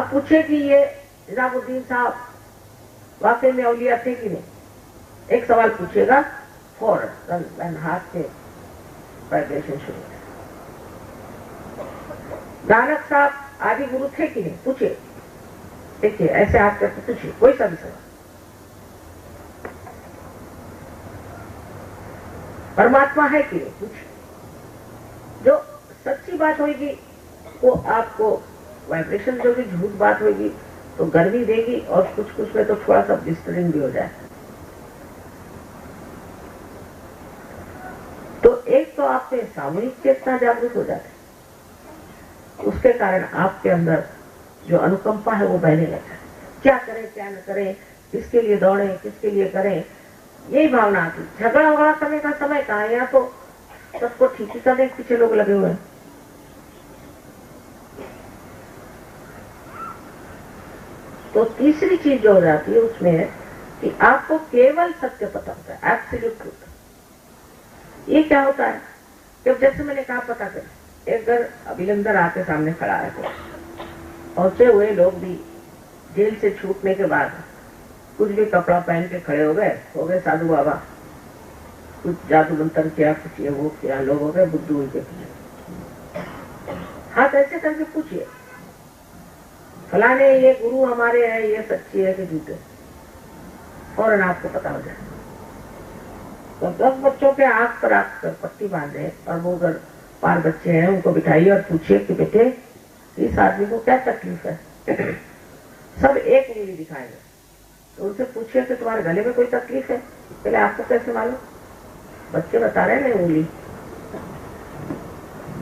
आप पूछे कि ये निजामुद्दीन साहब वाकई में औलिया थे कि नहीं, एक सवाल पूछिएगा, फौरन हाथ से वाइब्रेशन शुरू है। नानक साहब आदि गुरु थे कि नहीं, पूछिए, देखिए ऐसे हाथ करके पूछिए कोई सा भी सवाल। परमात्मा है कि नहीं, पूछिए। जो सच्ची बात होगी वो आपको वाइब्रेशन दोगी, झूठ बात होगी तो गर्मी देगी, और कुछ कुछ में तो थोड़ा सा डिस्टर्बिंग भी हो जाए। तो एक तो आपसे सामूहिक चेतना जागृत हो जाती है, उसके कारण आपके अंदर जो अनुकंपा है वो बहने लगता है। क्या करें क्या न करें, किसके लिए दौड़ें किसके लिए करें, यही भावना आती। झगड़ा वगड़ा करने का समय कहाँ है, यहाँ तो सबको ठीक ही करने के पीछे लोग लगे हुए हैं। तो तीसरी चीज जो हो जाती है उसमें है कि आपको केवल सत्य पता होता है, एब्सोल्यूट ट्रूथ। ये क्या होता है, जब जैसे मैंने कहा पता करें, एक घर अभिनंदन आके सामने खड़ा है, पहुंचे हुए लोग भी जेल से छूटने के बाद कुछ भी कपड़ा पहन के खड़े हो गए साधु बाबा, कुछ जादू मंत्र किया, कुछ ये वो किया, लोग हो गए बुद्धू उनके पीछे। हाथ ऐसे करके पूछिए, फलाने ये गुरु हमारे हैं, ये सच्ची है कि झूठे, फौरन आपको पता हो जाए। तो 10 बच्चों के आंख पर पट्टी बांधे, और वो अगर 5 बच्चे हैं उनको बिठाइए और पूछिए कि बेटे इस आदमी को क्या तकलीफ है। सब एक उंगली दिखाएंगे, तो उनसे पूछिए कि तुम्हारे गले में कोई तकलीफ है, पहले आपको कैसे मालूम, बच्चे बता रहे हैं उंगली,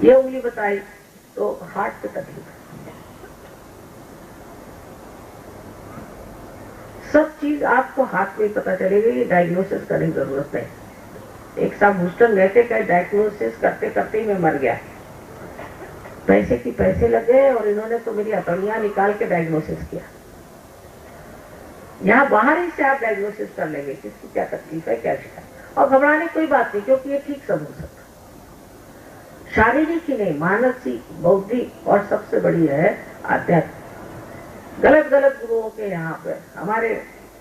ये उंगली बताई तो हार्ट पे तकलीफ है। सब चीज आपको हाथ में पता चलेगी, ये डायग्नोसिस करने की जरूरत नहीं। एक साहब ह्यूस्टन गए थे, कहे डायग्नोसिस करते करते ही मैं मर गया, पैसे की पैसे लगे और इन्होंने तो मेरी हथौड़ियां निकाल के डायग्नोसिस किया। यहाँ बाहर ही से आप डायग्नोसिस कर लेंगे किसकी क्या तकलीफ है, क्या शिकायत, और घबराने कोई बात नहीं, क्योंकि ये ठीक सब हो सकता। शारीरिक ही नहीं, मानसिक, बौद्धिक और सबसे बड़ी है आध्यात्मिक। गलत गलत गुरुओं के यहाँ पे हमारे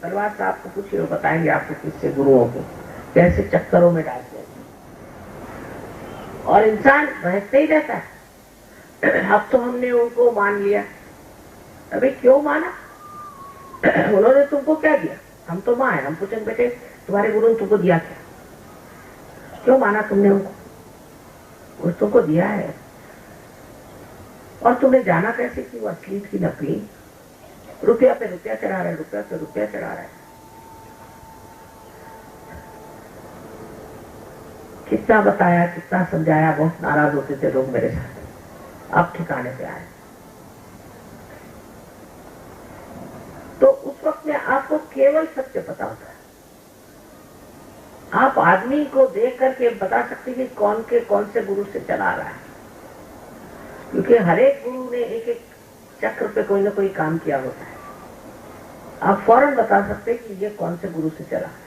तलवार साहब को पूछिए, वो बताएंगे आपको किससे गुरुओं को कैसे चक्करों में डालते हैं, और इंसान बहकते ही रहता है। अब तो हमने उनको मान लिया, अभी क्यों माना, उन्होंने तुमको क्या दिया, हम तो मां है, हम पूछेंगे बेटे तुम्हारे गुरु ने तुमको दिया क्या, क्यों माना तुमने उनको, वो तुमको दिया है, और तुमने जाना कैसे कि वो असली की नकली, रुपया पे रुपया चढ़ा रहे, रुपया पे रुपया चढ़ा रहे। कितना बताया कितना समझाया, बहुत नाराज होते थे लोग मेरे साथ, अब ठिकाने पे आए। तो उस वक्त में आपको केवल सत्य पता होता है। आप आदमी को देख करके बता सकते हैं कि कौन से गुरु से चला रहा है, क्योंकि हर एक गुरु ने एक एक चक्र पे कोई ना कोई काम किया होता है। आप फौरन बता सकते हैं कि ये कौन से गुरु से चला है।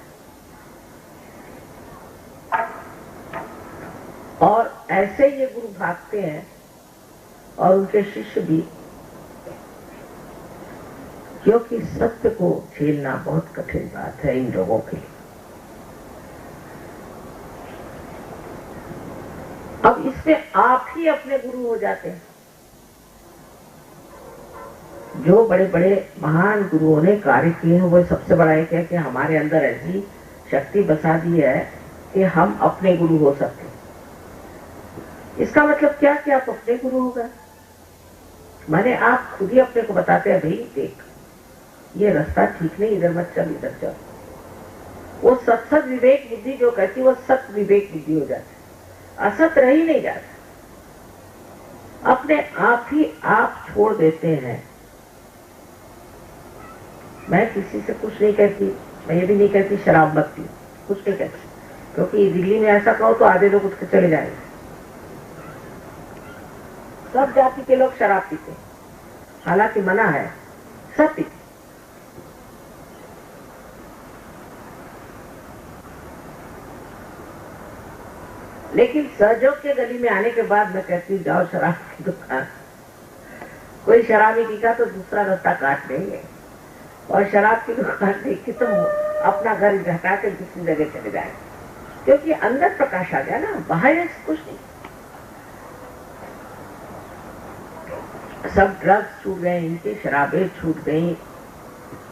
और ऐसे ये गुरु भागते हैं और उनके शिष्य भी, क्योंकि सत्य को झेलना बहुत कठिन बात है इन लोगों के लिए। अब इसमें आप ही अपने गुरु हो जाते हैं। जो बड़े बड़े महान गुरुओं ने कार्य किए हैं, वो सबसे बड़ा एक है कि हमारे अंदर ऐसी शक्ति बसा दी है कि हम अपने गुरु हो सकते हैं। इसका मतलब क्या कि आप अपने गुरु हो गए, माने आप खुद ही अपने को बताते हैं, भाई देख ये रास्ता ठीक नहीं, इधर मत चल इधर चल। वो सत विवेक बुद्धि जो कहती है वो सत विवेक बुद्धि हो जाती है, असत रह ही नहीं जाता, अपने आप ही आप छोड़ देते हैं। मैं किसी से कुछ नहीं कहती, मैं ये भी नहीं कहती शराब मत पियो, कुछ नहीं कहती, क्योंकि दिल्ली में ऐसा कहो तो आधे लोग उठ के चले जाएंगे। सब जाति के लोग शराब पीते, हालांकि मना है, सब पीते। लेकिन सहयोग के गली में आने के बाद मैं कहती हूँ जाओ शराब की दुकान, कोई शराबी दिखा तो दूसरा रास्ता काट देंगे, और शराब की दुकान देखी तो अपना घर घटा के दूसरी जगह चले जाए, क्योंकि अंदर प्रकाश आ गया ना, बाहर कुछ नहीं। सब ड्रग्स छूट गए इनकी, शराबें छूट गई,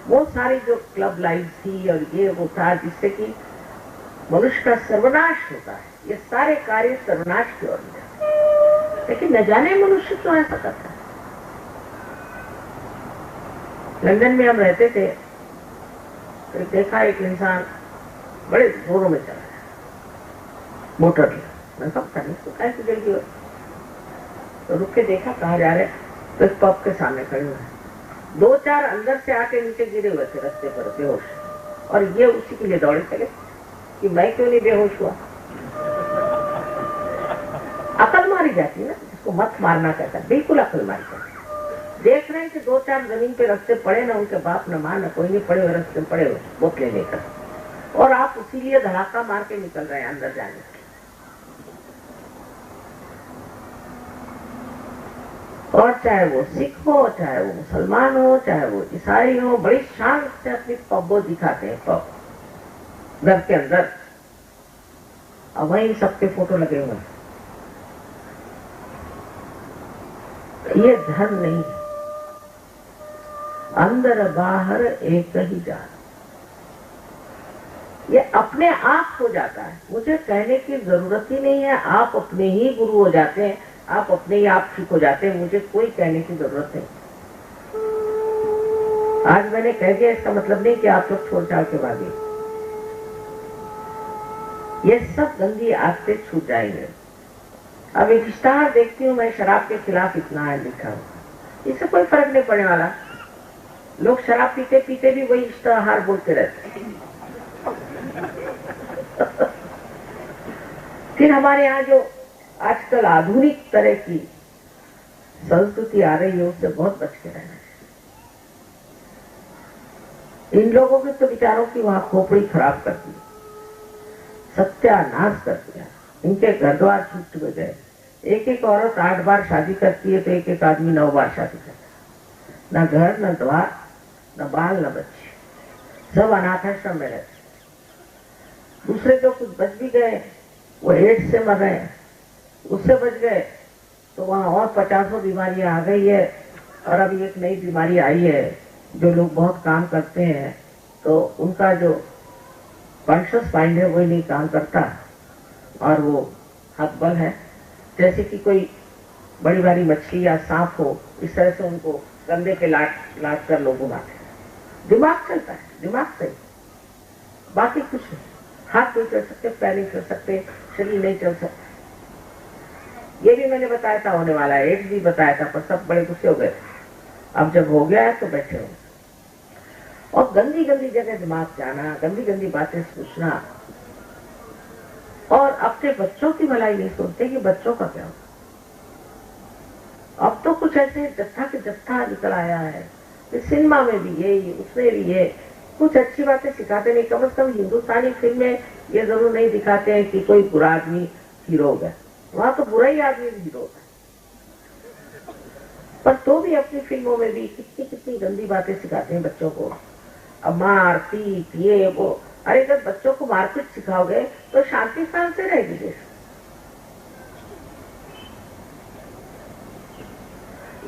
वो सारी जो क्लब लाइफ थी और ये वो था जिससे कि मनुष्य का सर्वनाश होता है, ये सारे कार्य सर्वनाश की ओर जाते हैं। लेकिन न जाने मनुष्य क्यों ऐसा करता है। लंदन में हम रहते थे तो देखा एक इंसान बड़े जोरों में चला रहा है, मोटर लिया, मैं पता नहीं इसको कैसे जल्दी हो, तो रुक के देखा कहाँ जा रहे, तो इस पब के सामने खड़े हुए हैं, 2-4 अंदर से आके नीचे गिरे हुए थे रास्ते पर बेहोश, और ये उसी के लिए दौड़े चले कि मैं क्यों नहीं बेहोश हुआ। अकल मारी जाती है ना, जिसको मत मारना कहता है, बिल्कुल अकल मारी जाती है। देख रहे हैं कि 2-4 जमीन पे रस्ते पड़े ना, उनके बाप न मां न कोई नहीं, पड़े हुए रस्ते पड़े हुए बोतलें लेकर, और आप उसीलिए धड़ाका मार के निकल रहे हैं अंदर जाने। और चाहे वो सिख हो, चाहे वो मुसलमान हो, चाहे वो ईसाई हो, बड़ी शान से अपनी पब्बो दिखाते हैं, पब घर के अंदर, अब वहीं सबके फोटो लगे हुए हैं। ये धर्म नहीं है, अंदर बाहर एक ही जान, ये अपने आप हो जाता है, मुझे कहने की जरूरत ही नहीं है, आप अपने ही गुरु हो जाते हैं, आप अपने ही आप ठीक हो जाते हैं, मुझे कोई कहने की जरूरत नहीं। आज मैंने कह दिया इसका मतलब नहीं कि आप लोग छोड़ छाड़ के भागे, ये सब गंदी आदतें छूट जाएंगे। अब एक इश्तहार देखती हूँ मैं, शराब के खिलाफ इतना है लिखा हुआ, इससे कोई फर्क नहीं पड़ने वाला, लोग शराब पीते पीते भी वही इश्तहार बोलते रहते हैं। फिर हमारे यहाँ जो आजकल आधुनिक तरह की संस्कृति आ रही है, उससे बहुत बच के रहना है। इन लोगों के तो विचारों की वहां खोपड़ी खराब कर दी, सत्यानाश कर दिया, इनके घर द्वार छूट गए। एक औरत 8 बार शादी करती है तो एक आदमी 9 बार शादी करता है, न घर न द्वार न बाल न बच्चे, सब अनाथाश्रम में रहते। दूसरे जो कुछ बच भी गए वो एड्स से मर रहे हैं, उससे बच गए तो वहां और 50 बीमारियां आ गई है, और अभी एक नई बीमारी आई है। जो लोग बहुत काम करते हैं तो उनका जो कॉन्शियस माइंड है वही नहीं काम करता, और वो हक बल है, जैसे कि कोई बड़ी भारी मछली या सांप हो, इस तरह से उनको कंधे पे लाट कर लोग घुमाते हैं। दिमाग चलता है, दिमाग सही, बाकी कुछ नहीं, हाथ नहीं चल सकते, पैर नहीं चल सकते, शरीर नहीं चल सकता। ये भी मैंने बताया था होने वाला है, एड्स भी बताया था, पर सब बड़े गुस्से हो गए। अब जब हो गया है तो बैठे हो, और गंदी गंदी जगह दिमाग जाना, गंदी गंदी बातें सोचना, और अपने बच्चों की भलाई नहीं सोचते कि बच्चों का क्या हो। अब तो कुछ ऐसे जत्था के जत्था निकल आया है, सिनेमा में भी ये, उसमें भी ये, कुछ अच्छी बातें सिखाते नहीं। कम से कम हिंदुस्तानी फिल्म में ये जरूर नहीं दिखाते हैं कि कोई बुरा आदमी हीरो होगा, वहां तो बुरा ही आदमी हीरो होता है, पर तो भी अपनी फिल्मों में भी कितनी कितनी गंदी बातें सिखाते हैं बच्चों को। अब मार पीट ये वो, अरे जब बच्चों को मारपीट सिखाओगे तो शांति स्थान से रहेगी देश।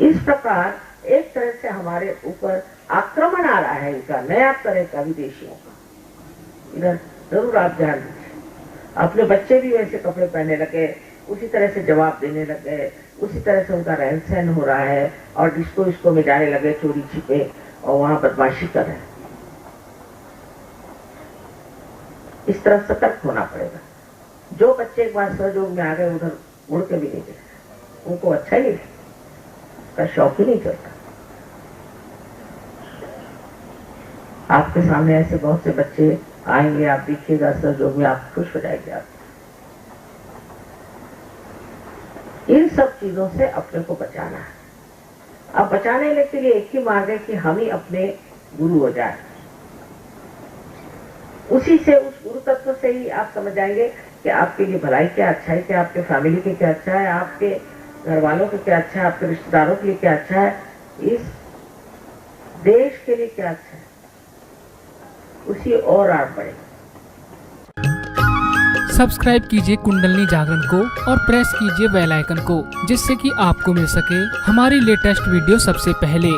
इस प्रकार एक तरह से हमारे ऊपर आक्रमण आ रहा है इनका, नया तरह का, विदेशियों का। इधर जरूर आप ध्यान दीजिए, अपने बच्चे भी वैसे कपड़े पहनने लगे, उसी तरह से जवाब देने लगे, उसी तरह से उनका रहन सहन हो रहा है, और डिस्को में जाने लगे चोरी छिपे, और वहां बदमाशी कर रहे हैं। इस तरह सतर्क होना पड़ेगा। जो बच्चे एक बार सहयोग में आ गए उधर मुड़ के भी नहीं गए, उनको अच्छा ही नहीं, का शौक ही नहीं चलता। आपके सामने ऐसे बहुत से बच्चे आएंगे, आप देखिएगा सहयोग में, आप खुश हो जाएंगे। आप इन सब चीजों से अपने को बचाना है। अब बचाने के लिए एक ही मार्ग है कि हम ही अपने गुरु हो जाए। उसी से, उस गुरु तत्व से ही आप समझ जाएंगे कि आपके लिए भलाई क्या अच्छा है, आपके फैमिली के क्या अच्छा है, आपके घर वालों के क्या अच्छा है, आपके रिश्तेदारों के लिए क्या अच्छा है, इस देश के लिए क्या अच्छा है, उसी और आड़ बढ़ेगा। सब्सक्राइब कीजिए कुंडलनी जागरण को और प्रेस कीजिए बेल आइकन को, जिससे कि आपको मिल सके हमारी लेटेस्ट वीडियो सबसे पहले।